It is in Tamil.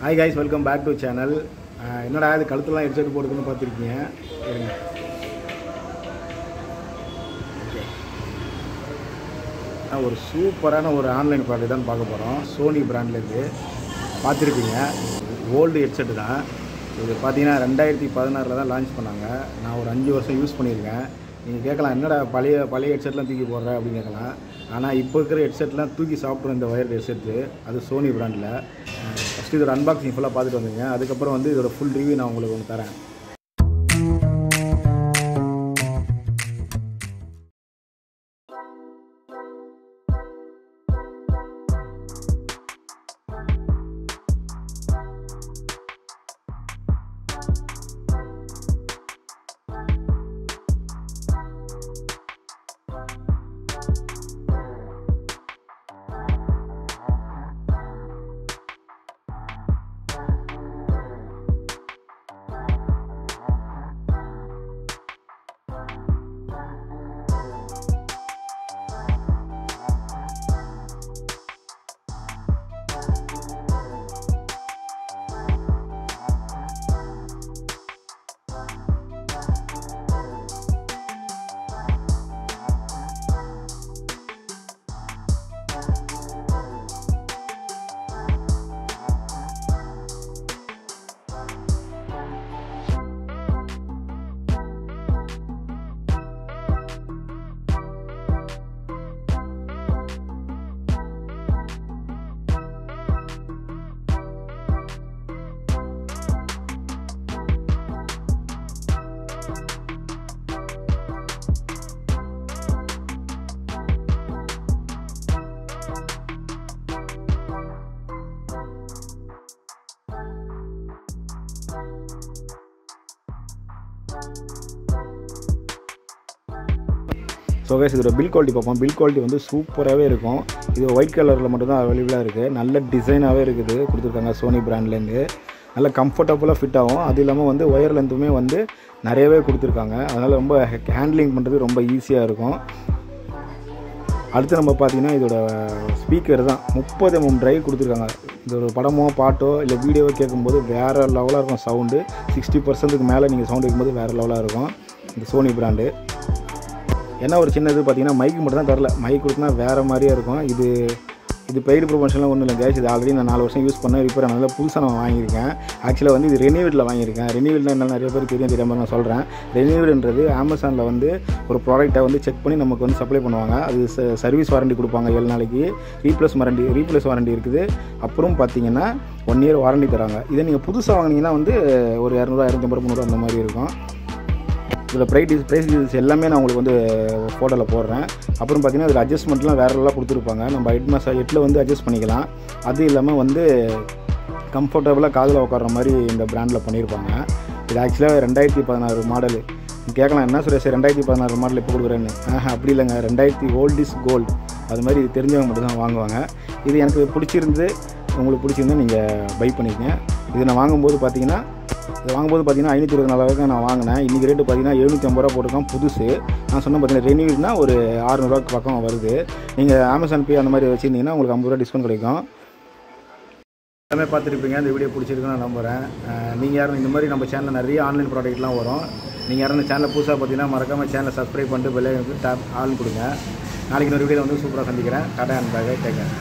Hi guys, welcome back to channel. என்னடா இது கழுத்துலாம் ஹெட்செட் போடுதுன்னு பார்த்துருக்கீங்க. இருங்க. ஒரு சூப்பரான ஒரு ஆன்லைன் ப்ராடக்ட் தான் பார்க்க போகிறோம். சோனி பிராண்ட்லேருந்து பார்த்துருப்பீங்க. ஓல்டு ஹெட்செட் தான் இது. பார்த்தீங்கன்னா 2016 தான் லான்ச் பண்ணாங்க. நான் ஒரு 5 வருஷம் யூஸ் பண்ணியிருக்கேன். நீங்கள் கேட்கலாம் என்னடா பழைய ஹெட்செட்லாம் தூக்கி போடுற அப்படின்னு கேட்கலாம். ஆனால் இப்போ இருக்கிற ஹெட்செட்லாம் தூக்கி சாப்பிட்ற இந்த ஒயர்டு ஹெட்செட்டு அது சோனி பிராண்டில். ஃபஸ்ட்டு இதோட அன்பாக்சிங் ஃபுல்லாக பார்த்துட்டு வந்துங்க. அதுக்கப்புறம் வந்து இதோட ஃபுல் ரிவ்யூ நான் உங்களுக்கு ஒன்று தரேன். ஸோ கைஸ் இதோட பில் குவாலிட்டி பார்ப்போம். பில் குவாலிட்டி வந்து சூப்பராகவே இருக்கும். இது ஒயிட் கலரில் மட்டும்தான் அவைலபிளாக இருக்குது. நல்ல டிசைனாகவே இருக்குது கொடுத்துருக்காங்க சோனி பிராண்ட்லேருந்து. நல்ல கம்ஃபர்டபுளாக ஃபிட் ஆகும். அது இல்லாமல் வந்து ஒயர் லென்த்துமே வந்து நிறையவே கொடுத்துருக்காங்க. அதனால் ரொம்ப ஹேண்ட்லிங் பண்ணுறது ரொம்ப ஈஸியாக இருக்கும். அடுத்து நம்ம பார்த்திங்கன்னா இதோட ஸ்பீக்கர் தான் 30 mm ட்ரைவ் கொடுத்துருக்காங்க. இதோட படமோ பாட்டோ இல்லை வீடியோவோ கேட்கும்போது வேறு லெவலாக இருக்கும். சவுண்டு 60% மேலே நீங்கள் சவுண்ட் கேட்கும்போது வேறு லெவலாக இருக்கும் இந்த சோனி பிராண்டு. என்ன ஒரு சின்னது பார்த்தீங்கன்னா மைக்கு மட்டும் தான் தரல. மைக் கொடுத்தனா வேறு மாதிரியே இருக்கும். இது பெய்டு ப்ரொமோஷன்லாம் ஒன்றும் இல்லை கேஸ். இது ஆல்ரெடி நான் 4 வருஷம் யூஸ் பண்ணேன். ரிப்பேர் நல்லா புதுசாக நான் வாங்கியிருக்கேன். ஆக்சுவலாக வந்து இது ரெனியூவில் வாங்கியிருக்கேன். ரெனியூவில் என்ன நிறைய பேர் தெரியாமல் நான் சொல்கிறேன். ரெனியூடுன்றது அமேசானில் வந்து ஒரு ப்ராடக்ட்டை வந்து செக் பண்ணி நமக்கு வந்து சப்ளை பண்ணுவாங்க. அது சர்வீஸ் வாரண்டி கொடுப்பாங்க 7 நாளைக்கு. ரீப்ளேஸ் வாரண்டி இருக்குது. அப்புறம் பார்த்தீங்கன்னா 1 year வாரண்டி தராங்க. இதை நீங்கள் புதுசாக வாங்கினீங்கன்னா வந்து ஒரு 200, 250, 300 அந்த மாதிரி இருக்கும். இதில் ப்ரைஸ் டீல்ஸ் எல்லாமே நான் உங்களுக்கு வந்து ஃபோட்டோவில் போடுறேன். அப்புறம் பார்த்திங்கன்னா இதில் அட்ஜஸ்ட்மெண்ட்லாம் வேறெல்லாம் கொடுத்துருப்பாங்க. நம்ம ஹெட்டில் வந்து அட்ஜஸ்ட் பண்ணிக்கலாம். அது இல்லாமல் வந்து கம்ஃபர்டபுளாக காதில் உட்கார்ற மாதிரி இந்த பிராண்டில் பண்ணியிருப்பாங்க. இது ஆக்சுவலாக 2016 மாடலு. கேட்கலாம் என்ன சுரேஷ் 2016 மாடல் இப்போ கொடுக்குறேன்னு. அப்படி இல்லைங்க, 2000 ஓல்ட் இஸ் கோல்டு. அது மாதிரி இது தெரிஞ்சவங்க மட்டும் தான் வாங்குவாங்க. இது எனக்கு பிடிச்சிருந்து, உங்களுக்கு பிடிச்சிருந்தா நீங்கள் பை பண்ணிக்கங்க. இது நான் வாங்கும்போது பார்த்தீங்கன்னா 524 நான் வாங்கினேன். இன்றைக்கி ரேட்டு பார்த்தீங்கன்னா 750 ரூபா போட்டிருக்கோம் புதுசு. நான் சொன்ன பார்த்தீங்கன்னா ரெனியூட்னா ஒரு 600 ரூபாய்க்கு பக்கம் வருது. நீங்கள் அமேசான் பே அந்த மாதிரி வச்சுருந்தீங்கன்னா உங்களுக்கு 50 ரூபா டிஸ்கவுண்ட் கிடைக்கும். எல்லாமே பார்த்துருப்பீங்க. இந்த வீடியோ பிடிச்சிருக்குன்னு நான் நம்புகிறேன். நீங்கள் யாரும் இந்த மாதிரி நம்ம சேனலில் நிறைய ஆன்லைன் ப்ராடக்ட்லாம் வரும். நீங்கள் யாரும் இந்த சேனலை புதுசாக பார்த்தீங்கன்னா மறக்காமல் சேனலை சப்ஸ்கிரைப் பண்ணிட்டு பெல் ஐகானுக்கு டேப் ஆன் கொடுங்க. நாளைக்கு ஒரு வீடியோ வந்து சூப்பராக சந்திக்கிறேன். Tata and bye bye. Take care.